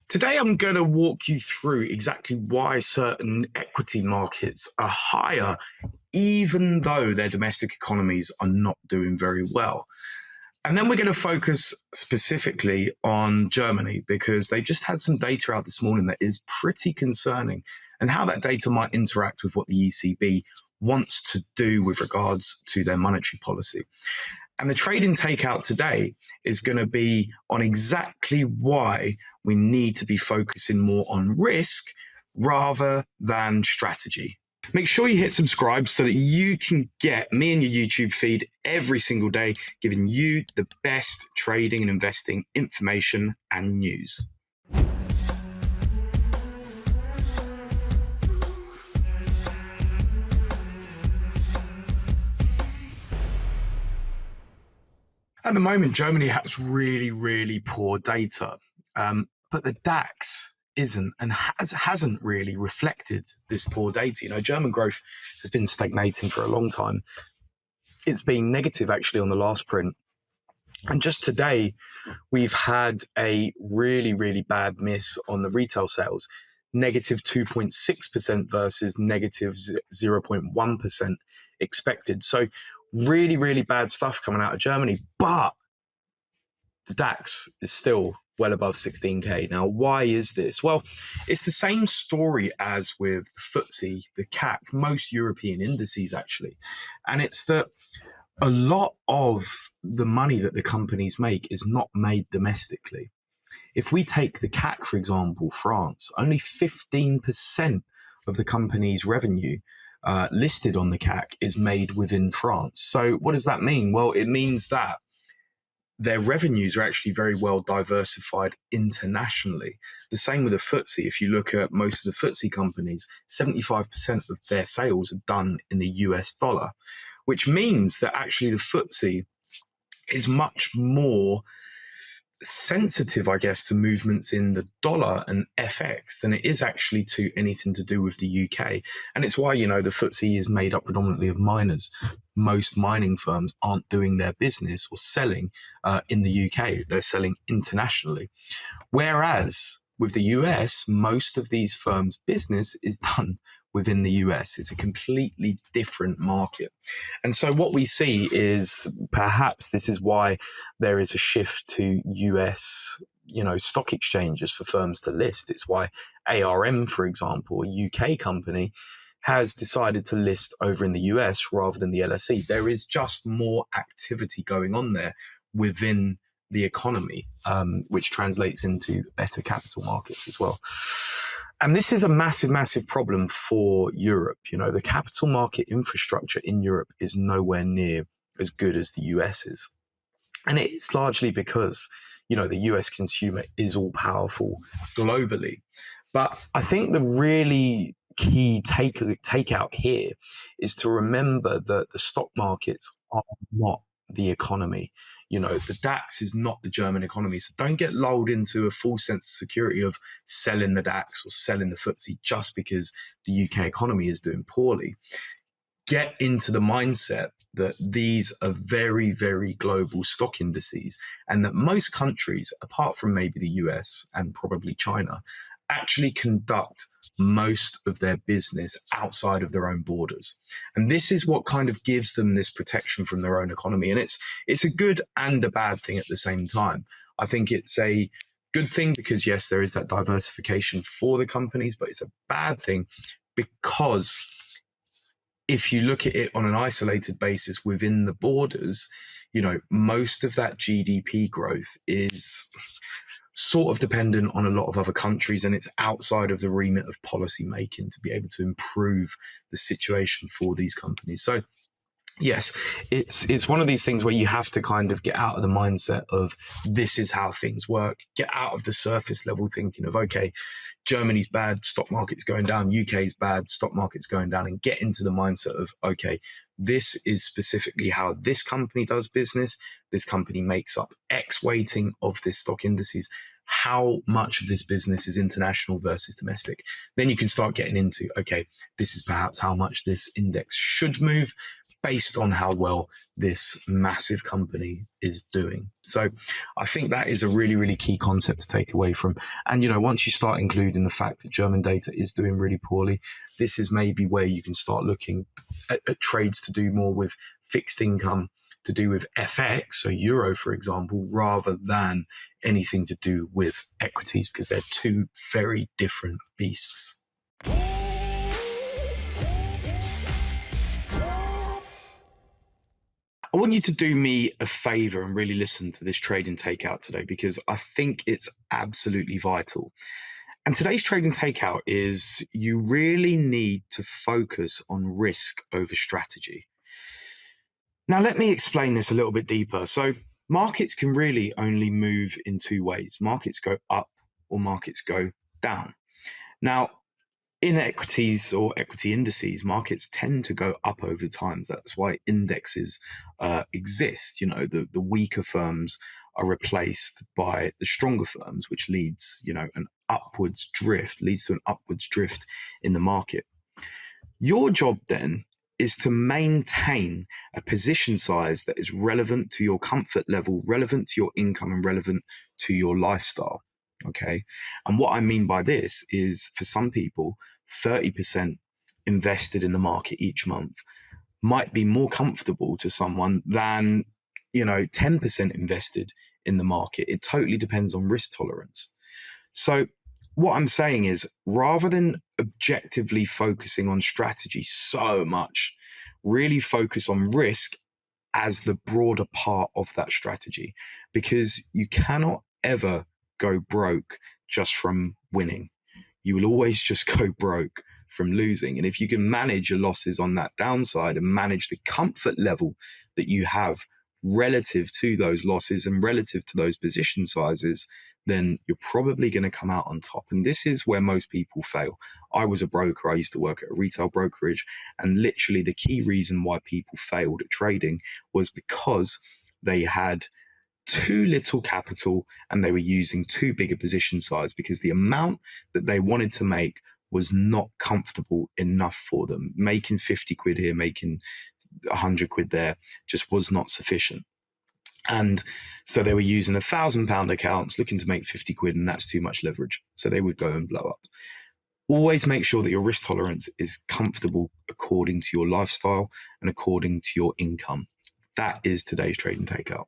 Today, I'm going to walk you through exactly why certain equity markets are higher, even though their domestic economies are not doing very well. And then we're going to focus specifically on Germany because they just had some data out this morning that is pretty concerning, and how that data might interact with what the ECB wants to do with regards to their monetary policy. And the Trading Takeout today is going to be on exactly why we need to be focusing more on risk rather than strategy. Make sure you hit subscribe so that you can get me and your YouTube feed every single day, giving you the best trading and investing information and news. At the moment, Germany has really poor data, but the DAX isn't and hasn't really reflected this poor data. German growth has been stagnating for a long time. It's been negative actually on the last print. And just today, we've had a really bad miss on the retail sales, negative 2.6% versus negative 0.1% expected. So really bad stuff coming out of Germany, but the DAX is still well above 16K. Now, why is this? Well, it's the same story as with the FTSE, the CAC, most European indices actually. And it's that a lot of the money that the companies make is not made domestically. If we take the CAC, for example, France, only 15% of the company's revenue listed on the CAC is made within France. So what does that mean? Well, it means that their revenues are actually very well diversified internationally. The same with the FTSE. If you look at most of the FTSE companies, 75% of their sales are done in the US dollar, which means that actually the FTSE is much more sensitive, I guess, to movements in the dollar and FX than it is actually to anything to do with the UK. And it's why, the FTSE is made up predominantly of miners. Most mining firms aren't doing their business or selling in the UK. They're selling internationally. Whereas with the US, most of these firms' business is done within the US. It's a completely different market. And so what we see is perhaps this is why there is a shift to US, stock exchanges for firms to list. It's why ARM, for example, a UK company, has decided to list over in the US rather than the LSE. There is just more activity going on there within the economy, which translates into better capital markets as well. And this is a massive problem for Europe. The capital market infrastructure in Europe is nowhere near as good as the US is. And it is largely because, the US consumer is all powerful globally. But I think the really key takeout here is to remember that the stock markets are not the economy. The DAX is not the German economy. So don't get lulled into a false sense of security of selling the DAX or selling the FTSE just because the UK economy is doing poorly. Get into the mindset that these are very global stock indices, and that most countries, apart from maybe the US and probably China, actually conduct most of their business outside of their own borders. And this is what kind of gives them this protection from their own economy. And it's a good and a bad thing at the same time. I think it's a good thing because, yes, there is that diversification for the companies, but it's a bad thing because if you look at it on an isolated basis within the borders, most of that GDP growth is sort of dependent on a lot of other countries, and it's outside of the remit of policy making to be able to improve the situation for these companies. So yes, it's one of these things where you have to kind of get out of the mindset of this is how things work, get out of the surface level thinking of, okay, Germany's bad, stock market's going down, UK's bad, stock market's going down, and get into the mindset of, okay, this is specifically how this company does business. This company makes up X weighting of this stock indices. How much of this business is international versus domestic? Then you can start getting into, okay, this is perhaps how much this index should move based on how well this massive company is doing. So I think that is a really, really key concept to take away from. And, once you start including the fact that German data is doing really poorly, this is maybe where you can start looking at trades to do more with fixed income, to do with FX, so euro, for example, rather than anything to do with equities, because they're two very different beasts. I want you to do me a favor and really listen to this Trading Takeout today, because I think it's absolutely vital. And today's Trading Takeout is you really need to focus on risk over strategy. Now, let me explain this a little bit deeper. So markets can really only move in two ways. Markets go up or markets go down. Now, in equities or equity indices, markets tend to go up over time. That's why indexes exist. The weaker firms are replaced by the stronger firms, which leads, leads to an upwards drift in the market. Your job then is to maintain a position size that is relevant to your comfort level, relevant to your income, and relevant to your lifestyle. Okay. And what I mean by this is, for some people, 30% invested in the market each month might be more comfortable to someone than, 10% invested in the market. It totally depends on risk tolerance. So what I'm saying is, rather than objectively focusing on strategy so much, really focus on risk as the broader part of that strategy, because you cannot ever go broke just from winning. You will always just go broke from losing. And if you can manage your losses on that downside and manage the comfort level that you have relative to those losses and relative to those position sizes, then you're probably going to come out on top. And this is where most people fail. I was a broker. I used to work at a retail brokerage. And literally the key reason why people failed at trading was because they had too little capital and they were using too big a position size, because the amount that they wanted to make was not comfortable enough for them. Making 50 quid here, making 100 quid there just was not sufficient. And so they were using £1,000 accounts looking to make 50 quid, and that's too much leverage. So they would go and blow up. Always make sure that your risk tolerance is comfortable according to your lifestyle and according to your income. That is today's Trading Takeout.